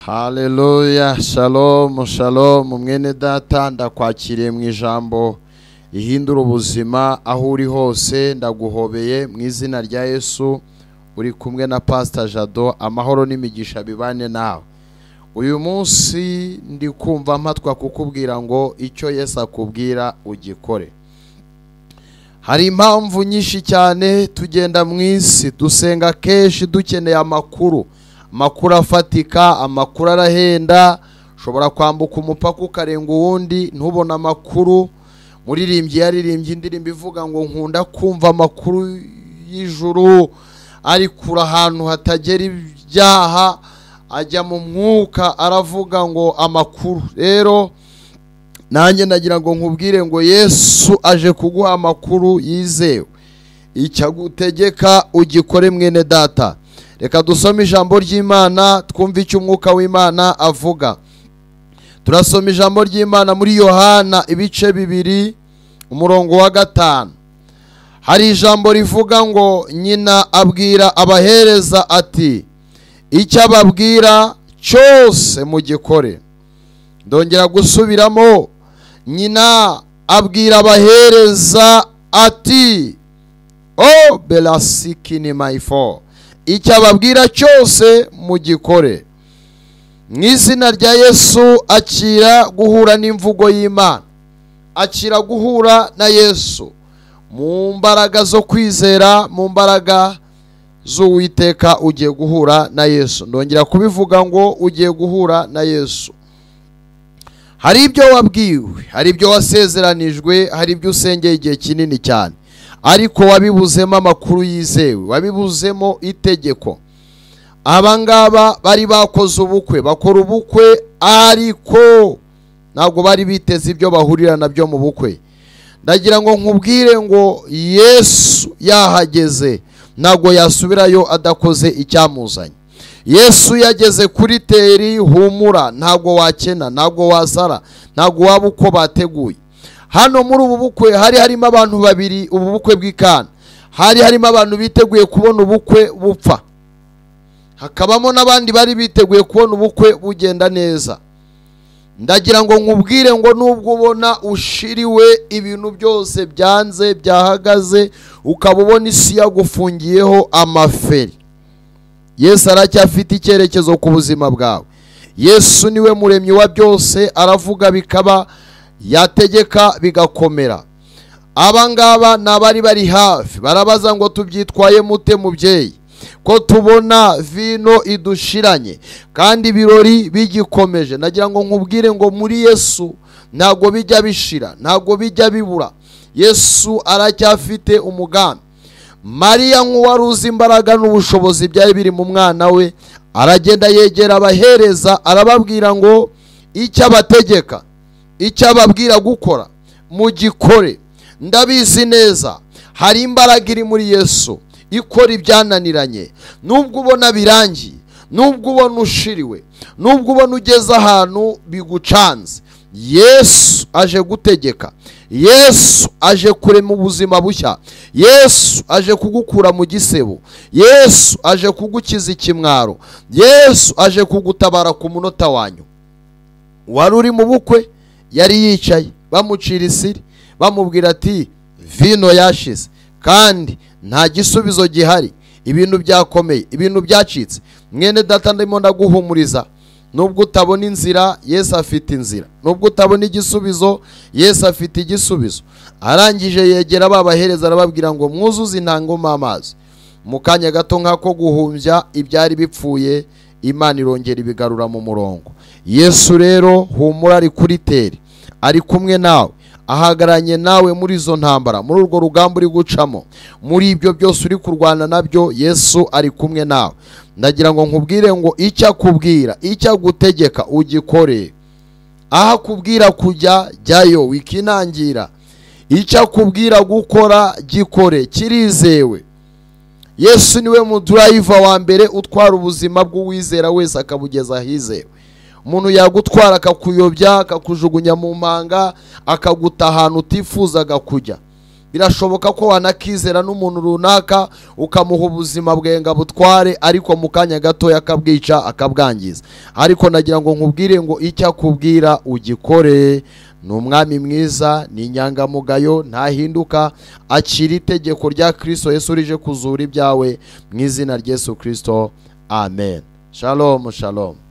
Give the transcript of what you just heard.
Haleluya, shalom, shalom, mwene data ndakwakiriye mu ijambo ihindura ubuzima aho uri hose. Ndaguhobeye mu izina rya Yesu. Uri kumwe na Pastor Jado, amahoro n'imigisha bibane nawe. Uyu munsi ndi kumva mpatwa kukubwira ngo icyo Yesu akubwira ugikore. Hari impamvu nyinshi cyane tugenda mu isi, dusenga kenshi dukeneye amakuru afatika, amakuru arahenda. Ushobora kwambuka umupaka ukarenga uwundi ntubona amakuru. Muririmbyi yaririmbye indirimbo ivuga ngo nkunda kumva amakuru y'ijuru, ari kure ahantu hatagera ibyaha, ajya mu mwuka aravuga ngo amakuru. Rero nanjye nagira ngo nkubwire ngo Yesu aje kuguha amakuru yizewe. Icyo agutegeka ugikore mwene data. Reka dusome ijambo ry'Imana twumve icyo umwuka w'Imana avuga. Turasoma ijambo ry'Imana muri Yohana ibice 2 umurongo wa 5. Hari ijambo rivuga ngo nyina abwira abahereza ati icyo ababwira cyose mugikore. Ndongera gusubiramo, nyina abwira abahereza ati o belasikini maifo, icyo ababwira cyose mugikore. Mu izina rya Yesu akira guhura n'imvugo y'Imana, akira guhura na Yesu mu mbaraga zo kwizera, mu mbaraga z'Uwiteka. Ugiye guhura na Yesu. Ndongera kubivuga ngo ugiye guhura na Yesu. Hari ibyo wabwiwe, hari ibyo wasezeranijwe, hari ibyo usengeye igihe kinini cyane, ariko wabibuzemo amakuru yizewe, wabibuzemo itegeko. Abangaba bari bakoze ubukwe, bakora ubukwe ariko ntabwo bari biteze ibyo bahurira nabyo mu bukwe. Ndagira ngo nkubwire ngo Yesu yahageze ntabwo yasubirayo adakoze icyamuzanye. Yesu yageze kuri teri, humura, ntabwo wakena, ntabwo wasara, ntabwo waba uko bateguye. Hano muri ubu bukwe hari harimo abantu babiri, ubu bukwe bw'Ikana. Hari harimo abantu biteguye kubona ubukwe bupfa, hakabamo n'abandi bari biteguye kubona ubukwe bugenda neza. Ndagira ngo nkubwire ngo nubwo ubona ushiriwe, ibintu byose byanze byahagaze, ukaba ubona isi yagufungiyeho amaferi, Yesu aracyafite icyerekezo ku buzima bwawe. Yesu niwe muremyi wa byose, aravuga bikaba, yategeka bigakomera. Abangaba nabari bari hafi barabaza ngo tubyitwaye mute mubyeyi, ko tubona vino idushiranye kandi ibirori bigikomeje. Nagira ngo nkubwire ngo muri Yesu ntago bijya bishira, ntago bijya bibura. Yesu aracyafite umugambi. Mariya nk'uwaruzi imbaraga n'ubushobozi byari biri mu mwana we, aragenda yegera abahereza arababwira ngo icyo abategeka, icyo ababwira gukora mugikore. Ndabizi neza hari imbaraga iri muri Yesu ikora ibyananiranye. Nubwo ubona birangiye, nubwo ubona ushiriwe, nubwo ubona ugeze ahantu bigucanze, Yesu aje gutegeka. Yesu aje kurema ubuzima bushya. Yesu aje kugukura mu gisebo. Yesu aje kugukiza ikimwaro. Yesu aje kugutabara ku munota wanyu. Wari uri mu bukwe, yari yicaye, bamucira isiri, bamubwira ati vino yashize kandi nta gisubizo gihari, ibintu byakomeye, ibintu byacitse. Mwene data ndimo ndaguhumuriza, nubwo utabona inzira, Yesu afite inzira. Nubwo utabona igisubizo, Yesu afite igisubizo. Arangije yegera babahereza arababwira ngo mwuzuze intangoma amazi. Mu kanya gato nk'ako guhumbya ibyari bipfuye, Imana irongera ibigarura mu murongo. Yesu rero humura, ari kuri teri, ari kumwe nawe, ahagaranye nawe muri izo ntambara, muri urwo rugamba uri gucamo, muri ibyo byose uri kurwana nabyo, Yesu ari kumwe nawe. Ndagira ngo nkubwire ngo icyo akubwira, icyo agutegeka ugikore. Aho akubwira kujya, jyayo wikinangira. Icyo akubwira gukora, gikore, kirizewe. Yesu niwe mudriver wa mbere utwara ubuzima bw'uwizera wese akabugeza ahizewe. Umuntu yagutwara akakuyobya, akakujugunya mu mpanga, akaguta ahantu utifuzaga kujya. birashoboka ko wanakizera n'umuntu runaka ukamuha ubuzima bwenga butware, ariko mu kanya gato yakabwica akabwangiza. Ariko nagira ngo nkubwire ngo icyo akubwira ugikore. Ni umwami mwiza, ni inyangamugayo, ntahinduka, akira itegeko rya Kristo Yesu rije kuzura ibyawe mu izina rya Yesu Kristo. Amen. Shalom, shalom.